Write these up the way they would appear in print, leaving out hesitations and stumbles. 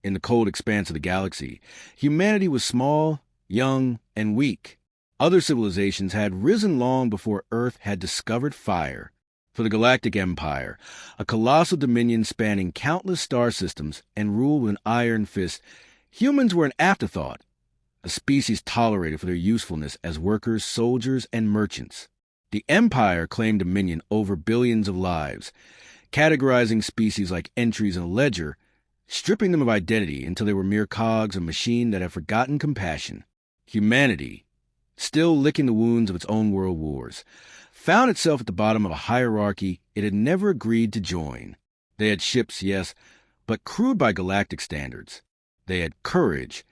in the cold expanse of the galaxy, humanity was small, young, and weak. Other civilizations had risen long before Earth had discovered fire. For the Galactic Empire, a colossal dominion spanning countless star systems and ruled with an iron fist, humans were an afterthought, a species tolerated for their usefulness as workers, soldiers, and merchants. The Empire claimed dominion over billions of lives, categorizing species like entries in a ledger, stripping them of identity until they were mere cogs of a machine that had forgotten compassion. Humanity, still licking the wounds of its own world wars, found itself at the bottom of a hierarchy it had never agreed to join. They had ships, yes, but crude by galactic standards. They had courage,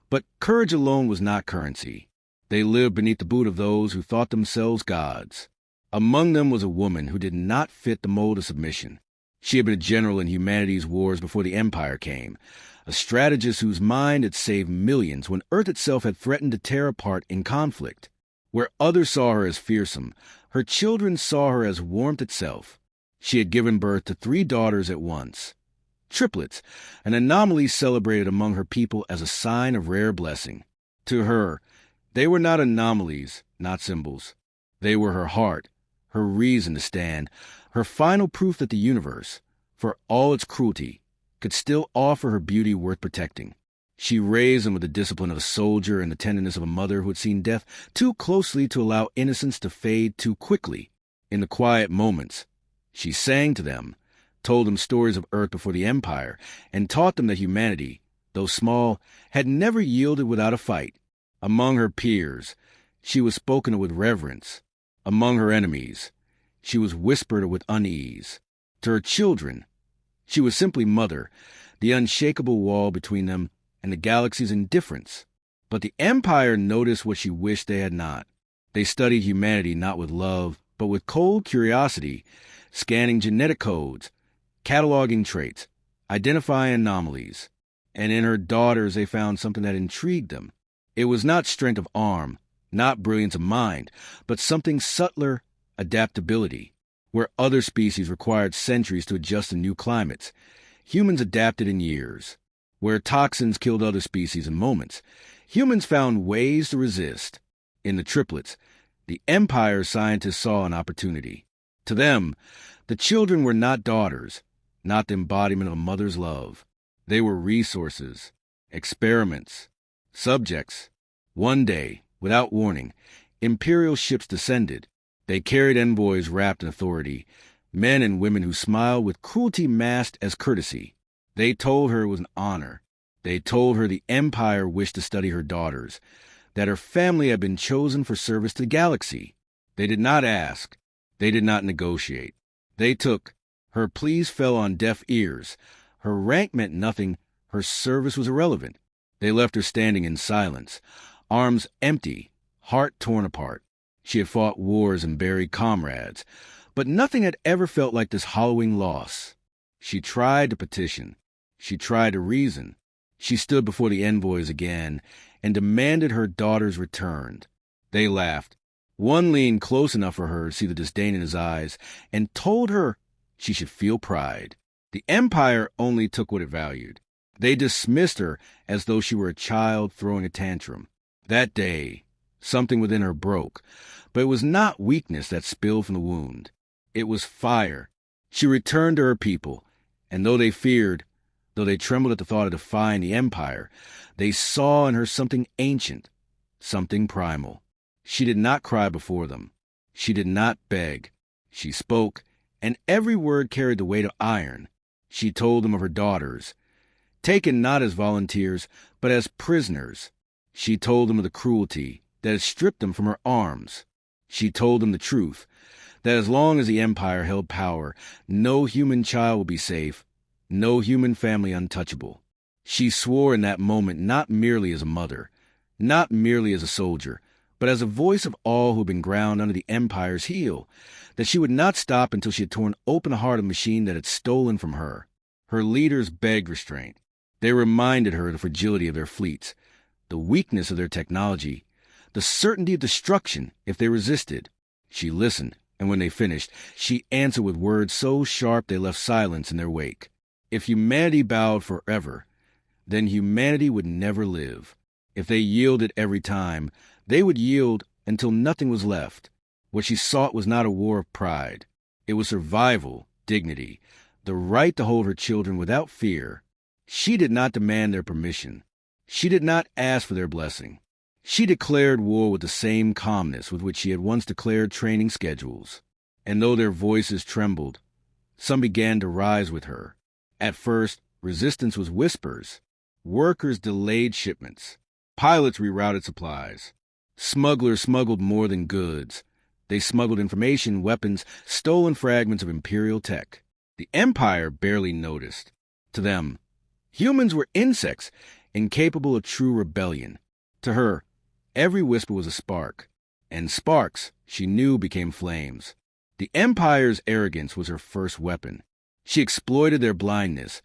but courage alone was not currency. They lived beneath the boot of those who thought themselves gods. Among them was a woman who did not fit the mold of submission. She had been a general in humanity's wars before the Empire came, a strategist whose mind had saved millions when Earth itself had threatened to tear apart in conflict. Where others saw her as fearsome, her children saw her as warmth itself. She had given birth to 3 daughters at once. Triplets, an anomaly celebrated among her people as a sign of rare blessing. To her, they were not anomalies, not symbols. They were her heart, her reason to stand, her final proof that the universe, for all its cruelty, could still offer her beauty worth protecting. She raised them with the discipline of a soldier and the tenderness of a mother who had seen death too closely to allow innocence to fade too quickly. In the quiet moments, she sang to them, told them stories of Earth before the Empire, and taught them that humanity, though small, had never yielded without a fight. Among her peers, she was spoken of with reverence. Among her enemies, she was whispered of with unease. To her children, she was simply mother, the unshakable wall between them and the galaxy's indifference. But the Empire noticed what she wished they had not. They studied humanity not with love, but with cold curiosity, scanning genetic codes, cataloging traits, identifying anomalies. And in her daughters they found something that intrigued them. It was not strength of arm, not brilliance of mind, but something subtler, adaptability. Where other species required centuries to adjust to new climates, humans adapted in years. Where toxins killed other species in moments, humans found ways to resist. In the triplets, the Empire scientists saw an opportunity. To them, the children were not daughters, not the embodiment of a mother's love. They were resources, experiments, subjects. One day, without warning, imperial ships descended. They carried envoys wrapped in authority, men and women who smiled with cruelty masked as courtesy. They told her it was an honor. They told her the Empire wished to study her daughters, that her family had been chosen for service to the galaxy. They did not ask. They did not negotiate. They took. Her pleas fell on deaf ears. Her rank meant nothing. Her service was irrelevant. They left her standing in silence, arms empty, heart torn apart. She had fought wars and buried comrades, but nothing had ever felt like this hollowing loss. She tried to petition. She tried to reason. She stood before the envoys again and demanded her daughters returned. They laughed. One leaned close enough for her to see the disdain in his eyes and told her she should feel pride. The Empire only took what it valued. They dismissed her as though she were a child throwing a tantrum. That day, something within her broke, but it was not weakness that spilled from the wound. It was fire. She returned to her people, and though they feared, though they trembled at the thought of defying the Empire, they saw in her something ancient, something primal. She did not cry before them. She did not beg. She spoke, and every word carried the weight of iron. She told them of her daughters, taken not as volunteers, but as prisoners. She told them of the cruelty that had stripped them from her arms. She told them the truth, that as long as the Empire held power, no human child would be safe, no human family untouchable. She swore in that moment not merely as a mother, not merely as a soldier, but as a voice of all who had been ground under the Empire's heel, that she would not stop until she had torn open the heart of a machine that had stolen from her. Her leaders begged restraint. They reminded her of the fragility of their fleets, the weakness of their technology, the certainty of destruction if they resisted. She listened, and when they finished, she answered with words so sharp they left silence in their wake. If humanity bowed forever, then humanity would never live. If they yielded every time, they would yield until nothing was left. What she sought was not a war of pride. It was survival, dignity, the right to hold her children without fear. She did not demand their permission. She did not ask for their blessing. She declared war with the same calmness with which she had once declared training schedules. And though their voices trembled, some began to rise with her. At first, resistance was whispers. Workers delayed shipments. Pilots rerouted supplies. Smugglers smuggled more than goods. They smuggled information, weapons, stolen fragments of imperial tech. The Empire barely noticed. To them, humans were insects, incapable of true rebellion. To her, every whisper was a spark, and sparks, she knew, became flames. The Empire's arrogance was her first weapon. She exploited their blindness,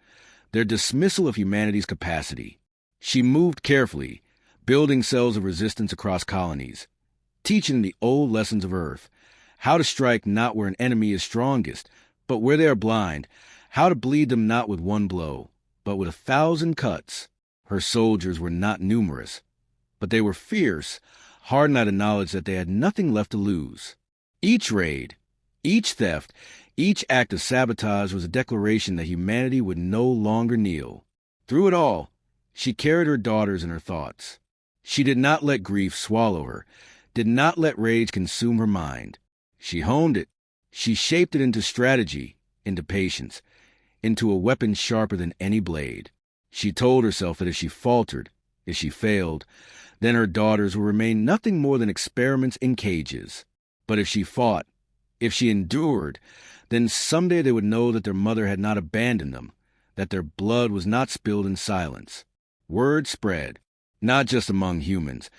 their dismissal of humanity's capacity. She moved carefully, building cells of resistance across colonies, teaching the old lessons of Earth, how to strike not where an enemy is strongest, but where they are blind, how to bleed them not with one blow, but with 1,000 cuts. Her soldiers were not numerous, but they were fierce, hardened by the knowledge that they had nothing left to lose. Each raid, each theft, each act of sabotage was a declaration that humanity would no longer kneel. Through it all, she carried her daughters in her thoughts. She did not let grief swallow her, did not let rage consume her mind. She honed it. She shaped it into strategy, into patience, into a weapon sharper than any blade. She told herself that if she faltered, if she failed, then her daughters would remain nothing more than experiments in cages. But if she fought, if she endured, then someday they would know that their mother had not abandoned them, that their blood was not spilled in silence. Word spread, not just among humans,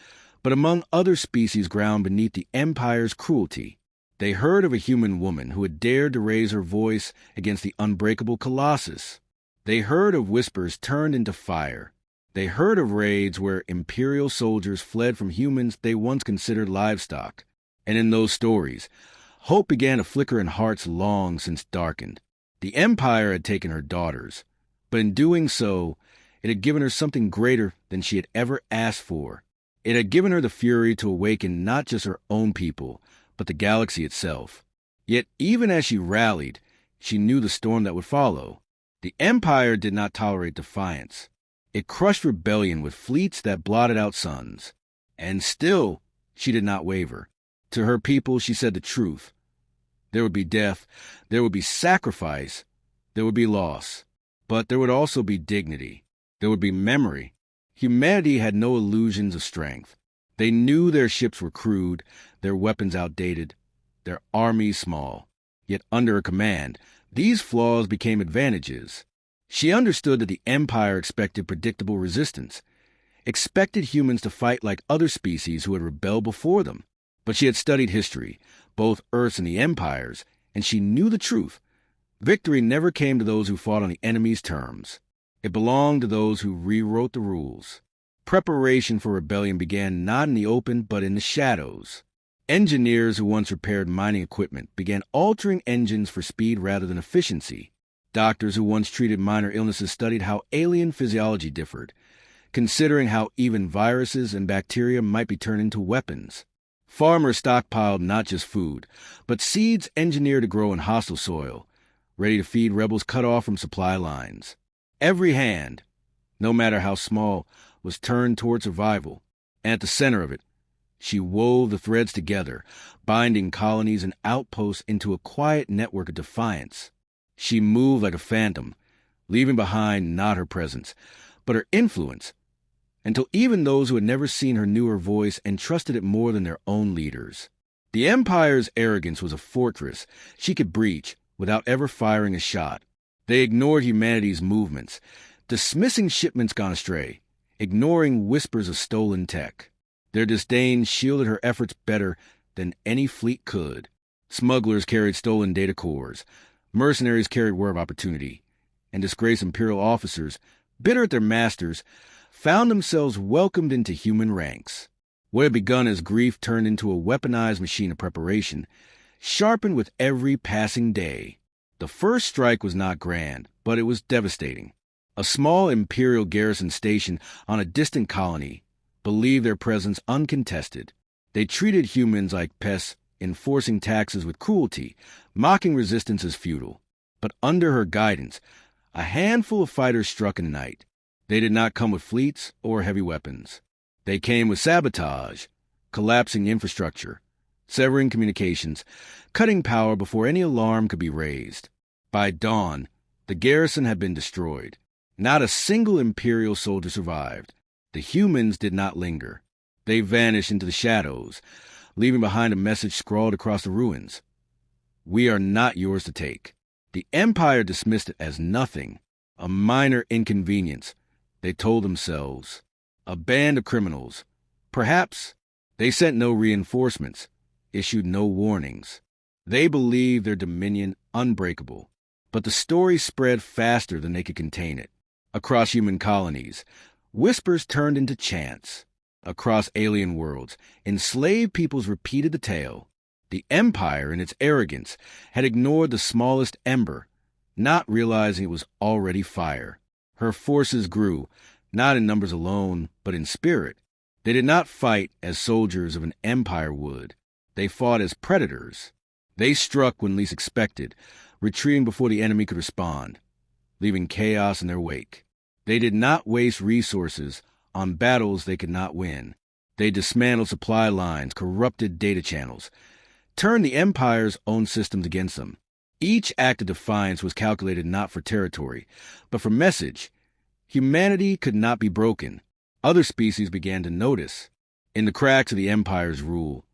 but among other species ground beneath the Empire's cruelty. They heard of a human woman who had dared to raise her voice against the unbreakable Colossus. They heard of whispers turned into fire. They heard of raids where Imperial soldiers fled from humans they once considered livestock. And in those stories, hope began to flicker in hearts long since darkened. The Empire had taken her daughters, but in doing so, it had given her something greater than she had ever asked for. It had given her the fury to awaken not just her own people, but the galaxy itself. Yet even as she rallied, she knew the storm that would follow. The Empire did not tolerate defiance. It crushed rebellion with fleets that blotted out suns. And still, she did not waver. To her people, she said the truth. There would be death, there would be sacrifice, there would be loss. But there would also be dignity. There would be memory. Humanity had no illusions of strength. They knew their ships were crude, their weapons outdated, their armies small. Yet under her command, these flaws became advantages. She understood that the Empire expected predictable resistance, expected humans to fight like other species who had rebelled before them. But she had studied history, both Earth's and the Empire's, and she knew the truth. Victory never came to those who fought on the enemy's terms. It belonged to those who rewrote the rules. Preparation for rebellion began not in the open, but in the shadows. Engineers who once repaired mining equipment began altering engines for speed rather than efficiency. Doctors who once treated minor illnesses studied how alien physiology differed, considering how even viruses and bacteria might be turned into weapons. Farmers stockpiled not just food, but seeds engineered to grow in hostile soil, ready to feed rebels cut off from supply lines. Every hand, no matter how small, was turned toward survival, and at the center of it, she wove the threads together, binding colonies and outposts into a quiet network of defiance. She moved like a phantom, leaving behind not her presence, but her influence, until even those who had never seen her knew her voice and trusted it more than their own leaders. The Empire's arrogance was a fortress she could breach without ever firing a shot. They ignored humanity's movements, dismissing shipments gone astray, ignoring whispers of stolen tech. Their disdain shielded her efforts better than any fleet could. Smugglers carried stolen data cores, mercenaries carried word of opportunity, and disgraced Imperial officers, bitter at their masters, found themselves welcomed into human ranks. What had begun as grief turned into a weaponized machine of preparation, sharpened with every passing day. The first strike was not grand, but it was devastating. A small Imperial garrison station on a distant colony believed their presence uncontested. They treated humans like pests, enforcing taxes with cruelty, mocking resistance as futile. But under her guidance, a handful of fighters struck in the night. They did not come with fleets or heavy weapons. They came with sabotage, collapsing infrastructure, severing communications, cutting power before any alarm could be raised. By dawn, the garrison had been destroyed. Not a single Imperial soldier survived. The humans did not linger. They vanished into the shadows, leaving behind a message scrawled across the ruins. "We are not yours to take." The Empire dismissed it as nothing, a minor inconvenience, they told themselves. A band of criminals. Perhaps. They sent no reinforcements, issued no warnings. They believed their dominion unbreakable. But the story spread faster than they could contain it. Across human colonies, whispers turned into chants. Across alien worlds, enslaved peoples repeated the tale. The Empire, in its arrogance, had ignored the smallest ember, not realizing it was already fire. Her forces grew, not in numbers alone, but in spirit. They did not fight as soldiers of an empire would. They fought as predators. They struck when least expected, retreating before the enemy could respond, leaving chaos in their wake. They did not waste resources on battles they could not win. They dismantled supply lines, corrupted data channels, turned the Empire's own systems against them. Each act of defiance was calculated not for territory, but for message. Humanity could not be broken. Other species began to notice. In the cracks of the Empire's rule,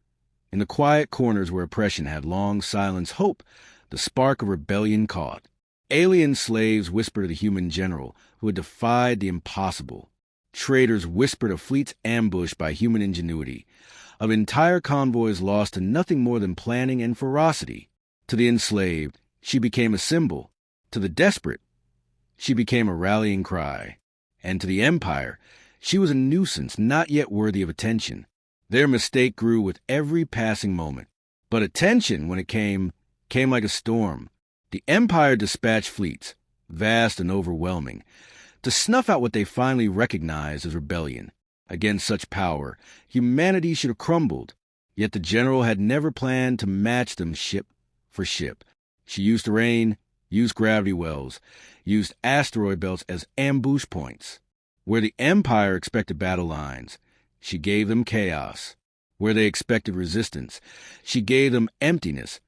in the quiet corners where oppression had long silenced hope, the spark of rebellion caught. Alien slaves whispered to the human general who had defied the impossible. Traitors whispered of fleets ambushed by human ingenuity, of entire convoys lost to nothing more than planning and ferocity. To the enslaved, she became a symbol. To the desperate, she became a rallying cry. And to the Empire, she was a nuisance not yet worthy of attention. Their mistake grew with every passing moment. But attention, when it came like a storm. The Empire dispatched fleets, vast and overwhelming, to snuff out what they finally recognized as rebellion. Against such power, humanity should have crumbled. Yet the general had never planned to match them ship for ship. She used terrain, used gravity wells, used asteroid belts as ambush points. Where the Empire expected battle lines, she gave them chaos. Where they expected resistance, she gave them emptiness,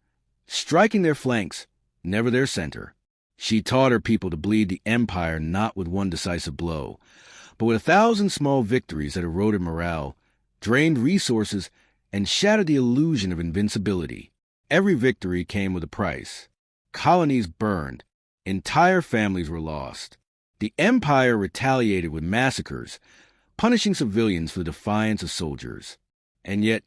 striking their flanks, never their center. She taught her people to bleed the Empire not with one decisive blow, but with 1,000 small victories that eroded morale, drained resources, and shattered the illusion of invincibility. Every victory came with a price. Colonies burned. Entire families were lost. The Empire retaliated with massacres, punishing civilians for the defiance of soldiers. And yet,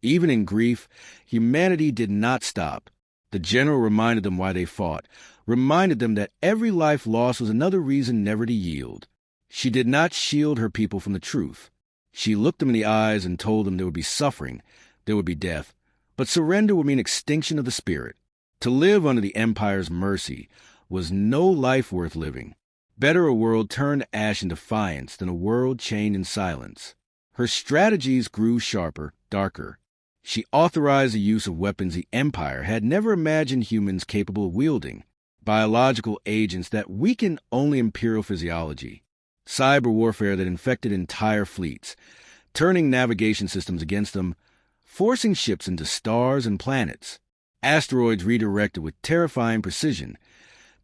even in grief, humanity did not stop. The general reminded them why they fought, reminded them that every life lost was another reason never to yield. She did not shield her people from the truth. She looked them in the eyes and told them there would be suffering, there would be death, but surrender would mean extinction of the spirit. To live under the Empire's mercy was no life worth living. Better a world turned to ash in defiance than a world chained in silence. Her strategies grew sharper, darker. She authorized the use of weapons the Empire had never imagined humans capable of wielding, biological agents that weakened only Imperial physiology, cyber warfare that infected entire fleets, turning navigation systems against them, forcing ships into stars and planets, asteroids redirected with terrifying precision,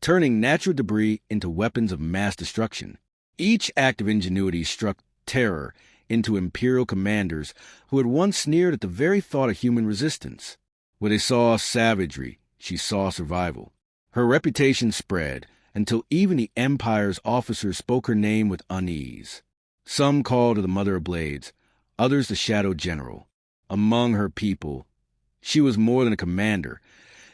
turning natural debris into weapons of mass destruction. Each act of ingenuity struck terror into Imperial commanders who had once sneered at the very thought of human resistance. Where they saw savagery, she saw survival. Her reputation spread until even the Empire's officers spoke her name with unease. Some called her the Mother of Blades, others the Shadow General. Among her people, she was more than a commander.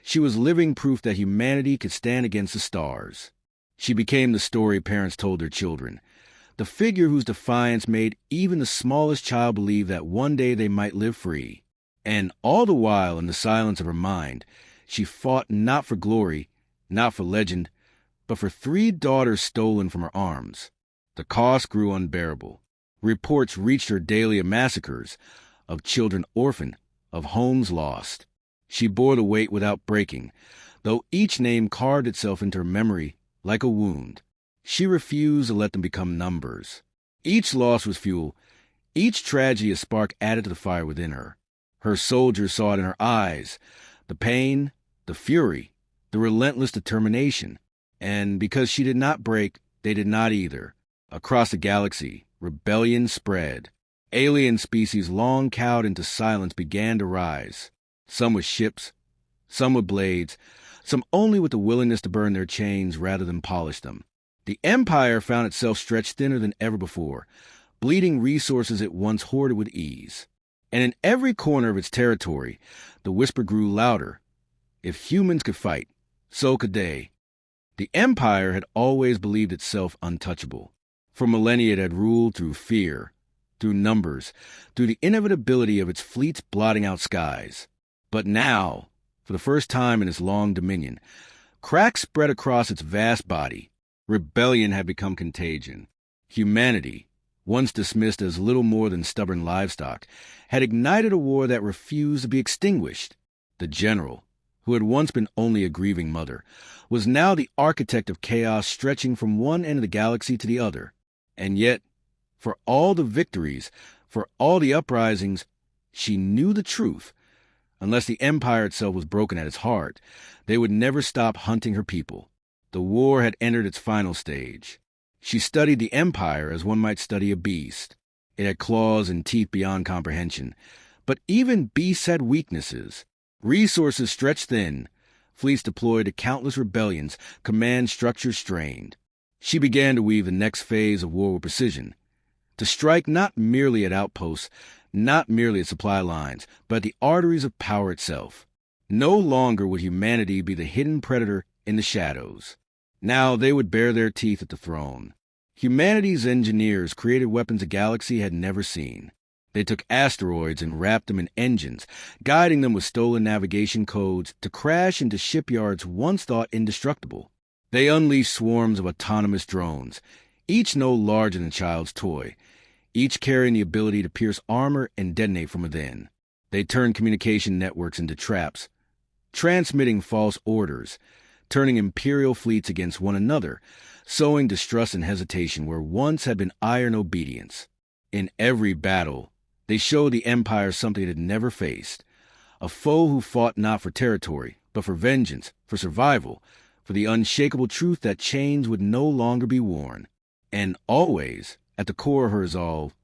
She was living proof that humanity could stand against the stars. She became the story parents told their children, the figure whose defiance made even the smallest child believe that one day they might live free. And all the while, in the silence of her mind, she fought not for glory, not for legend, but for 3 daughters stolen from her arms. The cost grew unbearable. Reports reached her daily of massacres, of children orphaned, of homes lost. She bore the weight without breaking, though each name carved itself into her memory like a wound. She refused to let them become numbers. Each loss was fuel, each tragedy a spark added to the fire within her. Her soldiers saw it in her eyes, the pain, the fury, the relentless determination. And because she did not break, they did not either. Across the galaxy, rebellion spread. Alien species long cowed into silence began to rise. Some with ships, some with blades, some only with the willingness to burn their chains rather than polish them. The Empire found itself stretched thinner than ever before, bleeding resources it once hoarded with ease. And in every corner of its territory, the whisper grew louder. If humans could fight, so could they. The Empire had always believed itself untouchable. For millennia it had ruled through fear, through numbers, through the inevitability of its fleets blotting out skies. But now, for the first time in its long dominion, cracks spread across its vast body. Rebellion had become contagion. Humanity, once dismissed as little more than stubborn livestock, had ignited a war that refused to be extinguished. The general, who had once been only a grieving mother, was now the architect of chaos stretching from one end of the galaxy to the other. And yet, for all the victories, for all the uprisings, she knew the truth. Unless the Empire itself was broken at its heart, they would never stop hunting her people. The war had entered its final stage. She studied the Empire as one might study a beast. It had claws and teeth beyond comprehension. But even beasts had weaknesses. Resources stretched thin, fleets deployed to countless rebellions, command structures strained. She began to weave the next phase of war with precision, to strike not merely at outposts, not merely at supply lines, but at the arteries of power itself. No longer would humanity be the hidden predator in the shadows. Now they would bare their teeth at the throne. Humanity's engineers created weapons the galaxy had never seen. They took asteroids and wrapped them in engines, guiding them with stolen navigation codes to crash into shipyards once thought indestructible. They unleashed swarms of autonomous drones, each no larger than a child's toy, each carrying the ability to pierce armor and detonate from within. They turned communication networks into traps, transmitting false orders, turning imperial fleets against one another, sowing distrust and hesitation where once had been iron obedience. In every battle, they showed the Empire something it had never faced, a foe who fought not for territory, but for vengeance, for survival, for the unshakable truth that chains would no longer be worn. And always, at the core of her resolve,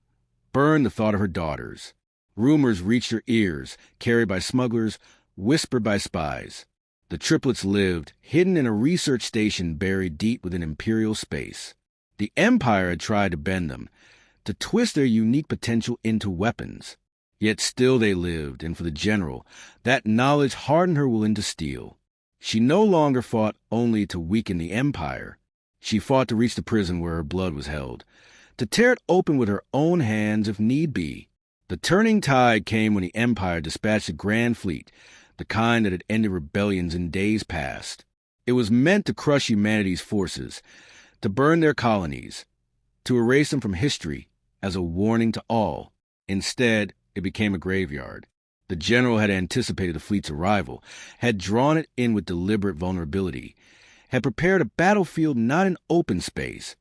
burned the thought of her daughters. Rumors reached her ears, carried by smugglers, whispered by spies. The triplets lived, hidden in a research station buried deep within imperial space. The Empire had tried to bend them, to twist their unique potential into weapons. Yet still they lived, and for the general, that knowledge hardened her will into steel. She no longer fought only to weaken the Empire. She fought to reach the prison where her blood was held, to tear it open with her own hands if need be. The turning tide came when the Empire dispatched a grand fleet, the kind that had ended rebellions in days past. It was meant to crush humanity's forces, to burn their colonies, to erase them from history as a warning to all. Instead, it became a graveyard. The general had anticipated the fleet's arrival, had drawn it in with deliberate vulnerability, had prepared a battlefield not in open space,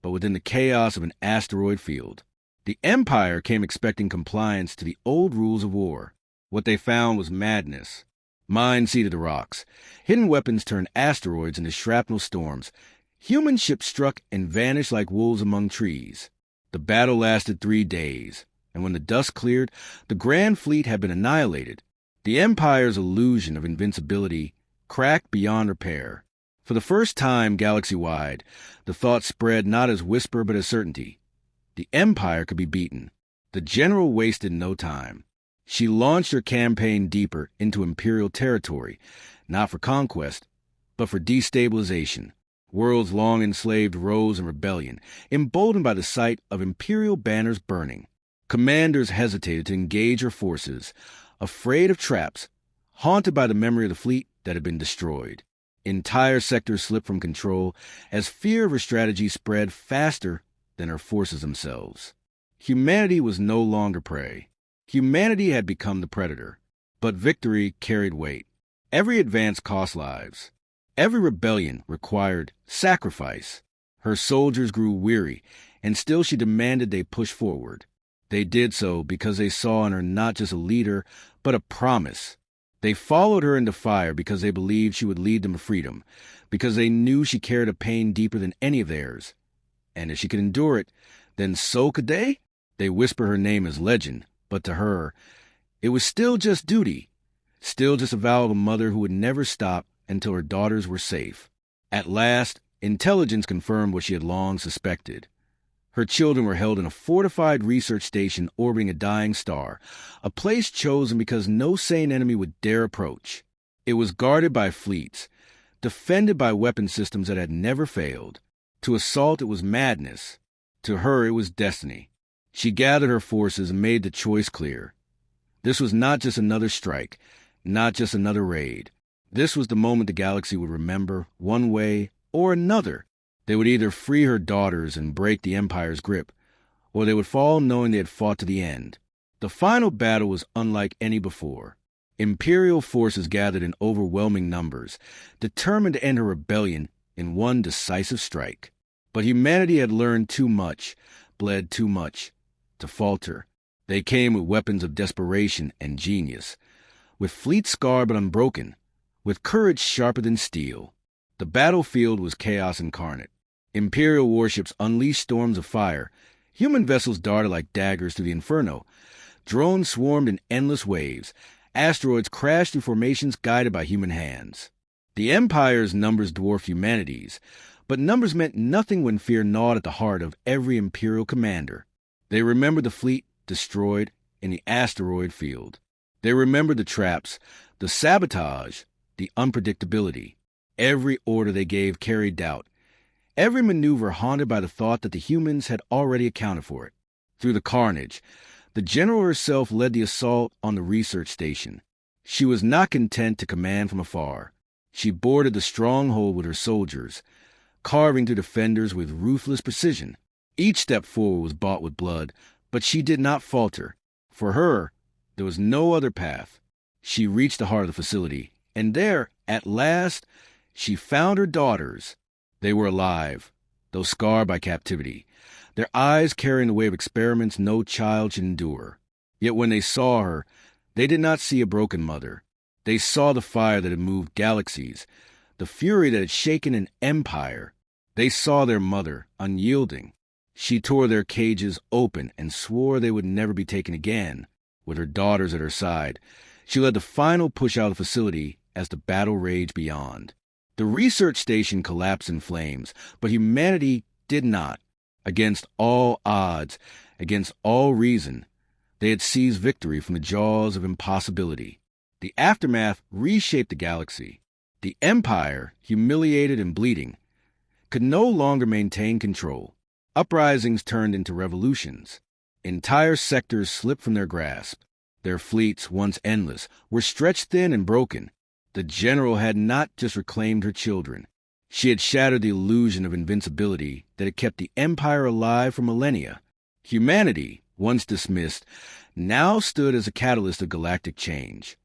but within the chaos of an asteroid field. The Empire came expecting compliance to the old rules of war. What they found was madness. Mines seeded the rocks. Hidden weapons turned asteroids into shrapnel storms. Human ships struck and vanished like wolves among trees. The battle lasted 3 days, and when the dust cleared, the Grand Fleet had been annihilated. The Empire's illusion of invincibility cracked beyond repair. For the first time galaxy-wide, the thought spread not as whisper but as certainty. The Empire could be beaten. The general wasted no time. She launched her campaign deeper into imperial territory, not for conquest, but for destabilization. Worlds long enslaved rose in rebellion, emboldened by the sight of imperial banners burning. Commanders hesitated to engage her forces, afraid of traps, haunted by the memory of the fleet that had been destroyed. Entire sectors slipped from control as fear of her strategy spread faster than her forces themselves. Humanity was no longer prey. Humanity had become the predator. But victory carried weight. Every advance cost lives. Every rebellion required sacrifice. Her soldiers grew weary, and still she demanded they push forward. They did so because they saw in her not just a leader, but a promise. They followed her into fire because they believed she would lead them to freedom, because they knew she carried a pain deeper than any of theirs. And if she could endure it, then so could they. They whisper her name as legend, but to her, it was still just duty, still just a vow of a mother who would never stop until her daughters were safe. At last, intelligence confirmed what she had long suspected. Her children were held in a fortified research station orbiting a dying star, a place chosen because no sane enemy would dare approach. It was guarded by fleets, defended by weapon systems that had never failed. To assault it was madness. To her it was destiny. She gathered her forces and made the choice clear. This was not just another strike, not just another raid. This was the moment the galaxy would remember, one way or another. They would either free her daughters and break the Empire's grip, or they would fall knowing they had fought to the end. The final battle was unlike any before. Imperial forces gathered in overwhelming numbers, determined to end her rebellion in one decisive strike. But humanity had learned too much, bled too much, to falter. They came with weapons of desperation and genius, with fleets scarred but unbroken, with courage sharper than steel. The battlefield was chaos incarnate. Imperial warships unleashed storms of fire. Human vessels darted like daggers through the inferno. Drones swarmed in endless waves. Asteroids crashed through formations guided by human hands. The Empire's numbers dwarfed humanity's, but numbers meant nothing when fear gnawed at the heart of every Imperial commander. They remembered the fleet destroyed in the asteroid field. They remembered the traps, the sabotage, the unpredictability. Every order they gave carried doubt. Every maneuver haunted by the thought that the humans had already accounted for it. Through the carnage, the general herself led the assault on the research station. She was not content to command from afar. She boarded the stronghold with her soldiers, carving through defenders with ruthless precision. Each step forward was bought with blood, but she did not falter. For her, there was no other path. She reached the heart of the facility, and there, at last, she found her daughters. They were alive, though scarred by captivity, their eyes carrying the weight of experiments no child should endure. Yet when they saw her, they did not see a broken mother. They saw the fire that had moved galaxies, the fury that had shaken an empire. They saw their mother, unyielding. She tore their cages open and swore they would never be taken again. With her daughters at her side, she led the final push out of the facility as the battle raged beyond. The research station collapsed in flames, but humanity did not. Against all odds, against all reason, they had seized victory from the jaws of impossibility. The aftermath reshaped the galaxy. The Empire, humiliated and bleeding, could no longer maintain control. Uprisings turned into revolutions. Entire sectors slipped from their grasp. Their fleets, once endless, were stretched thin and broken. The general had not just reclaimed her children. She had shattered the illusion of invincibility that had kept the Empire alive for millennia. Humanity, once dismissed, now stood as a catalyst of galactic change.